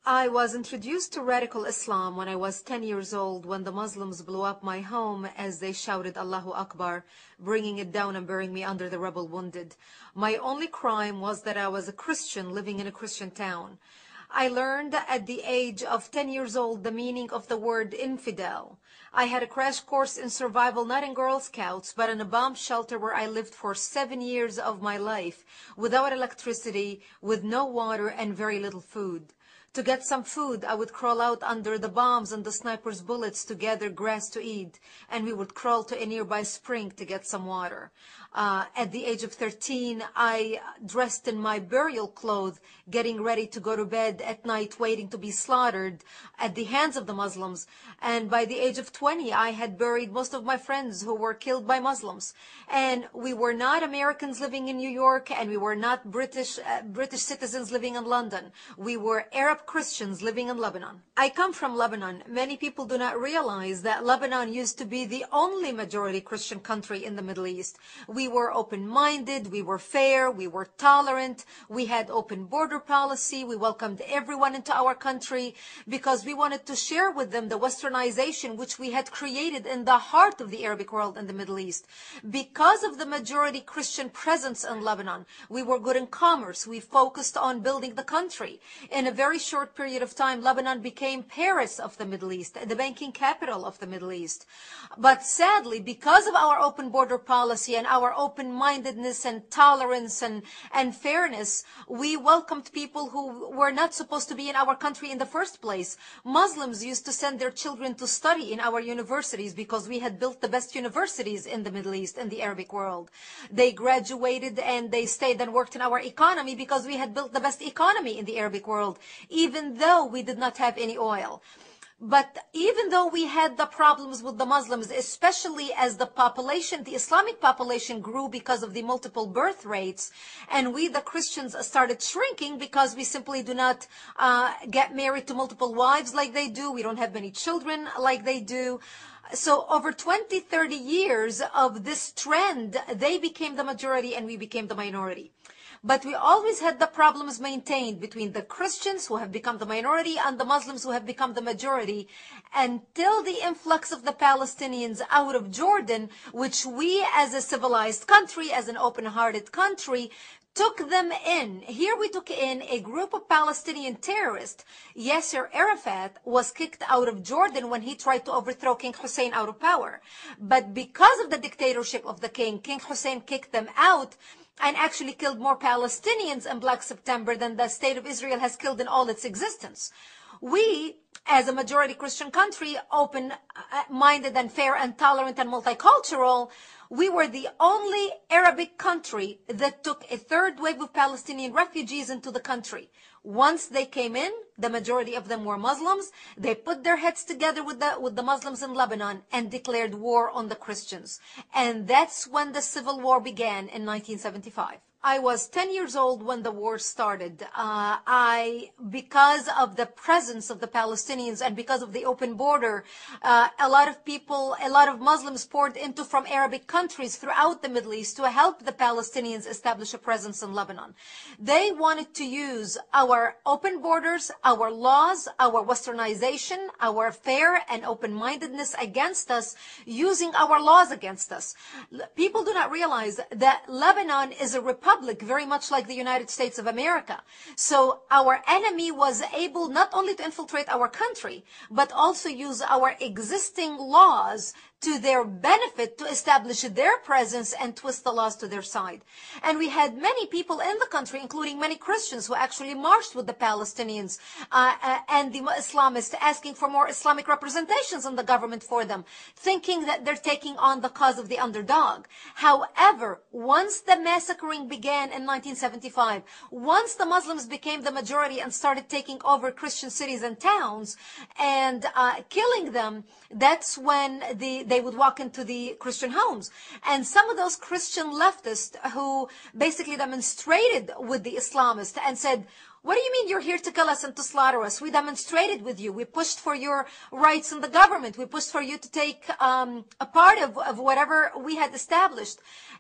I was introduced to radical Islam when I was 10 years old, when the Muslims blew up my home as they shouted Allahu Akbar, bringing it down and burying me under the rubble wounded. My only crime was that I was a Christian living in a Christian town. I learned at the age of 10 years old the meaning of the word infidel. I had a crash course in survival, not in Girl Scouts, but in a bomb shelter where I lived for 7 years of my life, without electricity, with no water, and very little food. To get some food, I would crawl out under the bombs and the snipers' bullets to gather grass to eat, and we would crawl to a nearby spring to get some water. At the age of 13, I dressed in my burial clothes, getting ready to go to bed at night, waiting to be slaughtered at the hands of the Muslims. And by the age of 20, I had buried most of my friends who were killed by Muslims. And we were not Americans living in New York, and we were not British citizens living in London. We were Arab Christians living in Lebanon. I come from Lebanon. Many people do not realize that Lebanon used to be the only majority Christian country in the Middle East. We were open-minded, we were fair, we were tolerant, we had open border policy, we welcomed everyone into our country because we wanted to share with them the westernization which we had created in the heart of the Arabic world in the Middle East. Because of the majority Christian presence in Lebanon, we were good in commerce, we focused on building the country. In a very short period of time, Lebanon became Paris of the Middle East, the banking capital of the Middle East. But sadly, because of our open border policy and our open-mindedness and tolerance and fairness, we welcomed people who were not supposed to be in our country in the first place. Muslims used to send their children to study in our universities because we had built the best universities in the Middle East, in the Arabic world. They graduated and they stayed and worked in our economy because we had built the best economy in the Arabic world, even though we did not have any oil. But even though we had the problems with the Muslims, especially as the population, the Islamic population grew because of the multiple birth rates, and we, the Christians, started shrinking because we simply do not get married to multiple wives like they do. We don't have many children like they do. So over 20, 30 years of this trend, they became the majority and we became the minority. But we always had the problems maintained between the Christians who have become the minority and the Muslims who have become the majority, until the influx of the Palestinians out of Jordan, which we as a civilized country, as an open-hearted country, took them in. Here we took in a group of Palestinian terrorists. Yasser Arafat was kicked out of Jordan when he tried to overthrow King Hussein out of power. But because of the dictatorship of the king, King Hussein kicked them out and actually killed more Palestinians in Black September than the state of Israel has killed in all its existence. We, as a majority Christian country, open-minded and fair and tolerant and multicultural, we were the only Arabic country that took a third wave of Palestinian refugees into the country. Once they came in, the majority of them were Muslims. They put their heads together with the Muslims in Lebanon and declared war on the Christians. And that's when the civil war began in 1975. I was 10 years old when the war started. Because of the presence of the Palestinians and because of the open border, a lot of Muslims poured into from Arabic countries throughout the Middle East to help the Palestinians establish a presence in Lebanon. They wanted to use our open borders, our laws, our westernization, our fair and open-mindedness against us, using our laws against us. People do not realize that Lebanon is a republic, very much like the United States of America. So our enemy was able not only to infiltrate our country, but also use our existing laws to their benefit to establish their presence and twist the laws to their side. And we had many people in the country, including many Christians, who actually marched with the Palestinians and the Islamists, asking for more Islamic representations in the government for them, thinking that they're taking on the cause of the underdog. However, once the massacring began in 1975, once the Muslims became the majority and started taking over Christian cities and towns and killing them, that's when they would walk into the Christian homes. And some of those Christian leftists who basically demonstrated with the Islamists and said, What do you mean you're here to kill us and to slaughter us? We demonstrated with you. We pushed for your rights in the government. We pushed for you to take a part of whatever we had established.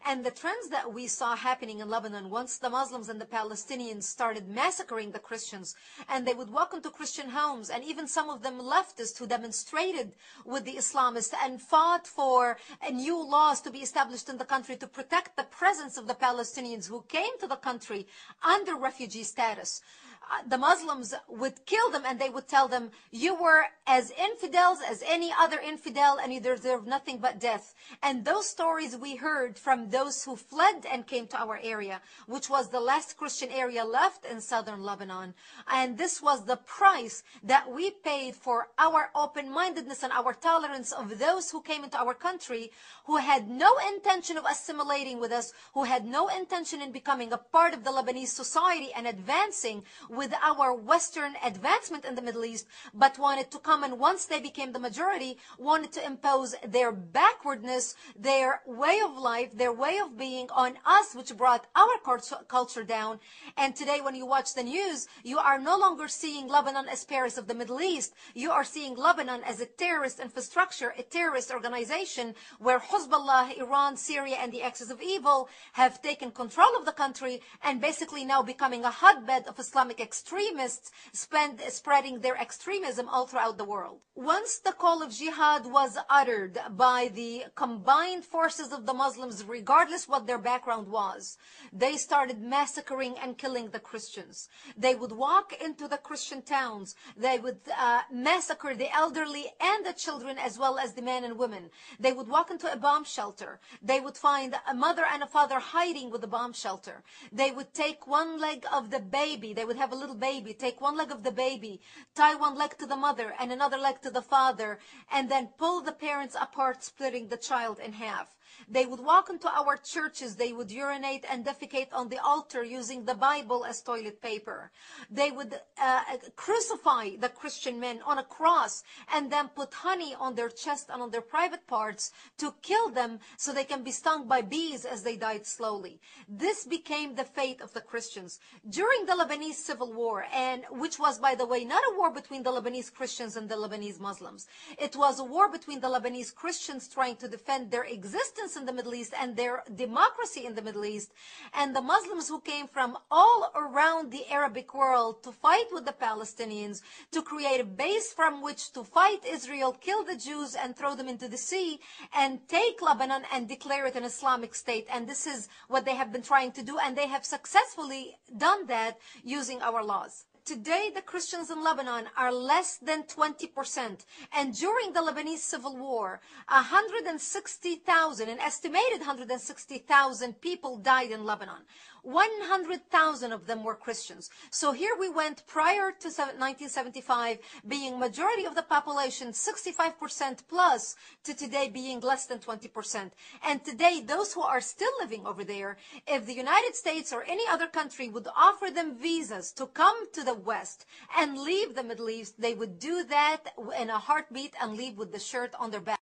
And the trends that we saw happening in Lebanon, once the Muslims and the Palestinians started massacring the Christians, and they would walk into Christian homes, and even some of them leftists who demonstrated with the Islamists and fought for new laws to be established in the country to protect the presence of the Palestinians who came to the country under refugee status. The Muslims would kill them, and they would tell them, you were as infidels as any other infidel and you deserve nothing but death. And those stories we heard from those who fled and came to our area, which was the last Christian area left in southern Lebanon. And this was the price that we paid for our open-mindedness and our tolerance of those who came into our country, who had no intention of assimilating with us, who had no intention in becoming a part of the Lebanese society and advancing with our Western advancement in the Middle East, but wanted to come, and once they became the majority, wanted to impose their backwardness, their way of life, their way of being on us, which brought our culture down. And today when you watch the news, you are no longer seeing Lebanon as Paris of the Middle East. You are seeing Lebanon as a terrorist infrastructure, a terrorist organization where Hezbollah, Iran, Syria, and the axis of evil have taken control of the country and basically now becoming a hotbed of Islamic extremists spreading their extremism all throughout the world. Once the call of jihad was uttered by the combined forces of the Muslims, regardless what their background was, they started massacring and killing the Christians. They would walk into the Christian towns. They would massacre the elderly and the children, as well as the men and women. They would walk into a bomb shelter. They would find a mother and a father hiding with the bomb shelter. They would take one leg of the baby. They would have a little baby, take one leg of the baby, tie one leg to the mother and another leg to the father, and then pull the parents apart, splitting the child in half. They would walk into our churches. They would urinate and defecate on the altar using the Bible as toilet paper. They would crucify the Christian men on a cross and then put honey on their chest and on their private parts to kill them so they can be stung by bees as they died slowly. This became the fate of the Christians. During the Lebanese Civil War, and which was, by the way, not a war between the Lebanese Christians and the Lebanese Muslims. It was a war between the Lebanese Christians trying to defend their existence in the Middle East and their democracy in the Middle East, and the Muslims who came from all around the Arabic world to fight with the Palestinians, to create a base from which to fight Israel, kill the Jews and throw them into the sea, and take Lebanon and declare it an Islamic state. And this is what they have been trying to do, and they have successfully done that using our laws. Today, the Christians in Lebanon are less than 20%. And during the Lebanese Civil War, 160,000, an estimated 160,000 people died in Lebanon. 100,000 of them were Christians. So here we went prior to 1975 being majority of the population, 65% plus, to today being less than 20%. And today, those who are still living over there, if the United States or any other country would offer them visas to come to the West and leave the Middle East, they would do that in a heartbeat and leave with the shirt on their back.